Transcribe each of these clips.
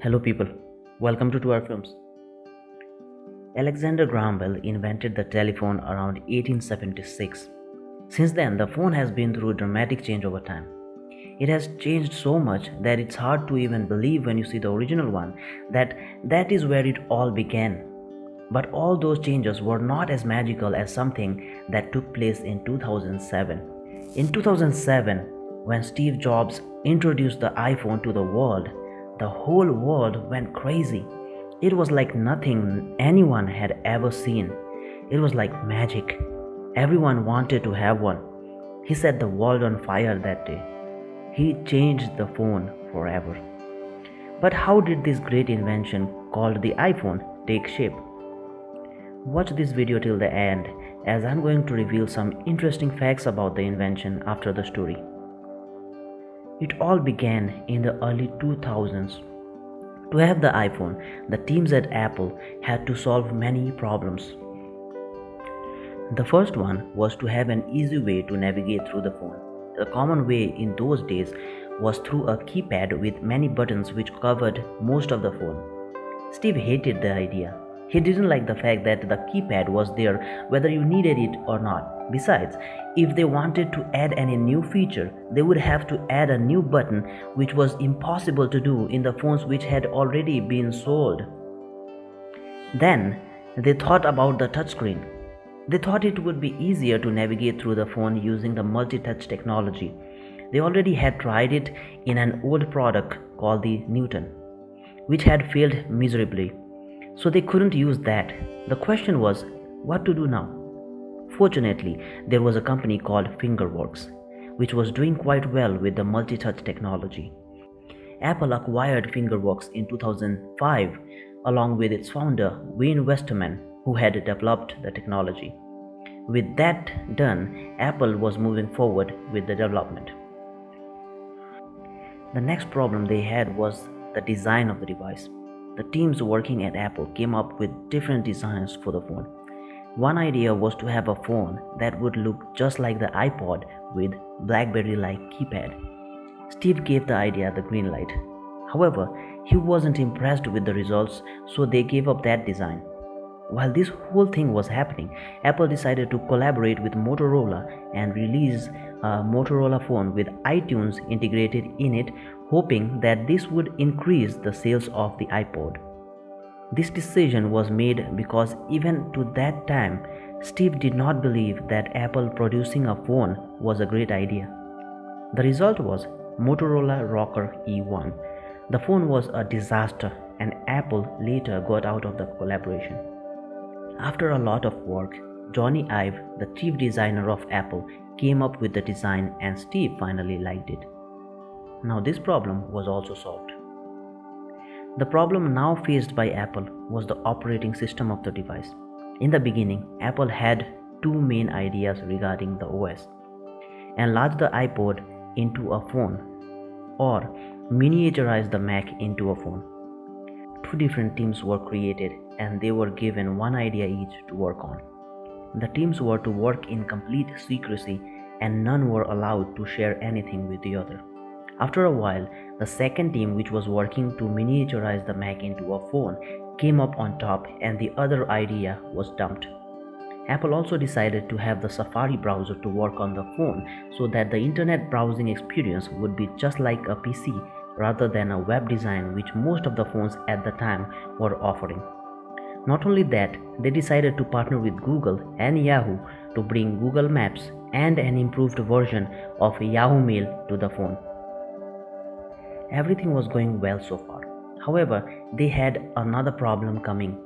Hello people, welcome to our films. Alexander Graham Bell invented the telephone around 1876. Since then, the phone has been through a dramatic change over time. It has changed so much that it's hard to even believe when you see the original one that is where it all began. But all those changes were not as magical as something that took place in 2007. In 2007, when Steve Jobs introduced the iPhone to the world, the whole world went crazy. It was like nothing anyone had ever seen. It was like magic. Everyone wanted to have one. He set the world on fire that day. He changed the phone forever. But how did this great invention called the iPhone take shape? Watch this video till the end, as I'm going to reveal some interesting facts about the invention after the story. It all began in the early 2000s. To have the iPhone, the teams at Apple had to solve many problems. The first one was to have an easy way to navigate through the phone. The common way in those days was through a keypad with many buttons which covered most of the phone. Steve hated the idea. He didn't like the fact that the keypad was there whether you needed it or not. Besides, if they wanted to add any new feature, they would have to add a new button, which was impossible to do in the phones which had already been sold. Then, they thought about the touchscreen. They thought it would be easier to navigate through the phone using the multi-touch technology. They already had tried it in an old product called the Newton, which had failed miserably. So they couldn't use that. The question was, what to do now? Fortunately, there was a company called Fingerworks, which was doing quite well with the multi-touch technology. Apple acquired Fingerworks in 2005 along with its founder Wayne Westerman, who had developed the technology. With that done, Apple was moving forward with the development. The next problem they had was the design of the device. The teams working at Apple came up with different designs for the phone. One idea was to have a phone that would look just like the iPod with BlackBerry-like keypad. Steve gave the idea the green light. However, he wasn't impressed with the results, so they gave up that design. While this whole thing was happening, Apple decided to collaborate with Motorola and release a Motorola phone with iTunes integrated in it, hoping that this would increase the sales of the iPod. This decision was made because even to that time, Steve did not believe that Apple producing a phone was a great idea. The result was Motorola Rocker E1. The phone was a disaster, and Apple later got out of the collaboration. After a lot of work, Johnny Ive, the chief designer of Apple, came up with the design and Steve finally liked it. Now this problem was also solved. The problem now faced by Apple was the operating system of the device. In the beginning, Apple had two main ideas regarding the OS: enlarge the iPod into a phone or miniaturize the Mac into a phone. Two different teams were created and they were given one idea each to work on. The teams were to work in complete secrecy and none were allowed to share anything with the other. After a while, the second team, which was working to miniaturize the Mac into a phone, came up on top and the other idea was dumped. Apple also decided to have the Safari browser to work on the phone so that the internet browsing experience would be just like a PC rather than a web design which most of the phones at the time were offering. Not only that, they decided to partner with Google and Yahoo to bring Google Maps and an improved version of Yahoo Mail to the phone. Everything was going well so far. However, they had another problem coming.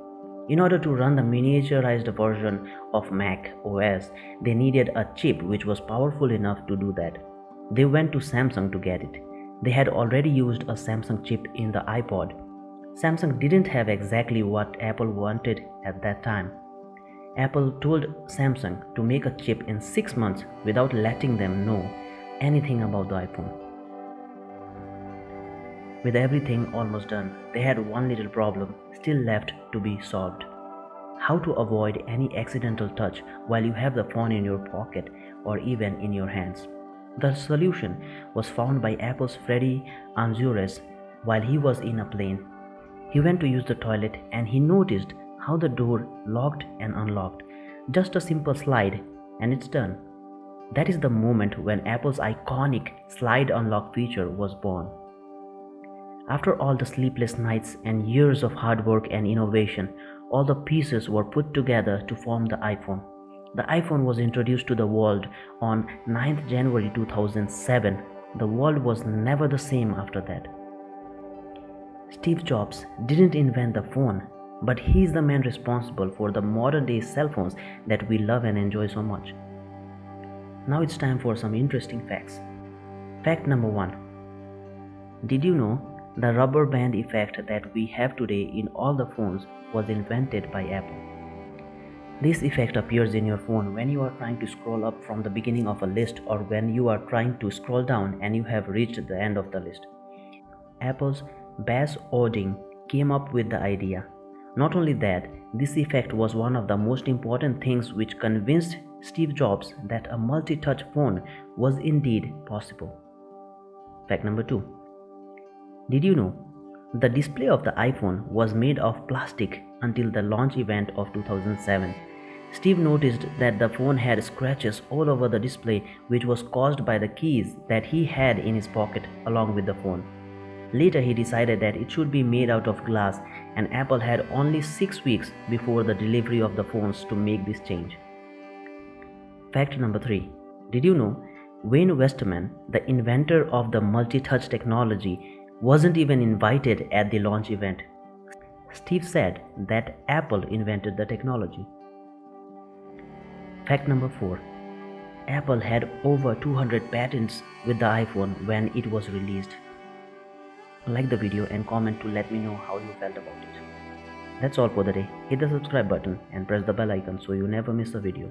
In order to run the miniaturized version of Mac OS, they needed a chip which was powerful enough to do that. They went to Samsung to get it. They had already used a Samsung chip in the iPod. Samsung didn't have exactly what Apple wanted at that time. Apple told Samsung to make a chip in 6 months without letting them know anything about the iPhone. With everything almost done, they had one little problem still left to be solved: how to avoid any accidental touch while you have the phone in your pocket or even in your hands. The solution was found by Apple's Freddie Anzures while he was in a plane. He went to use the toilet and he noticed how the door locked and unlocked. Just a simple slide and it's done. That is the moment when Apple's iconic slide unlock feature was born. After all the sleepless nights and years of hard work and innovation, all the pieces were put together to form the iPhone. The iPhone was introduced to the world on 9th January 2007. The world was never the same after that. Steve Jobs didn't invent the phone, but he's the man responsible for the modern day cell phones that we love and enjoy so much. Now it's time for some interesting facts. Fact number 1. Did you know the rubber band effect that we have today in all the phones was invented by Apple? This effect appears in your phone when you are trying to scroll up from the beginning of a list or when you are trying to scroll down and you have reached the end of the list. Apple's Bas Ording came up with the idea. Not only that, this effect was one of the most important things which convinced Steve Jobs that a multi-touch phone was indeed possible. Fact number 2. Did you know the display of the iPhone was made of plastic until the launch event of 2007? Steve noticed that the phone had scratches all over the display, which was caused by the keys that he had in his pocket along with the phone. Later he decided that it should be made out of glass, and Apple had only 6 weeks before the delivery of the phones to make this change. Fact number 3. Did you know Wayne Westerman, the inventor of the multi-touch technology, wasn't even invited at the launch event? Steve said that Apple invented the technology. Fact number 4. Apple had over 200 patents with the iPhone when it was released. Like the video and comment to let me know how you felt about it. That's all for the day. Hit the subscribe button and press the bell icon so you never miss a video.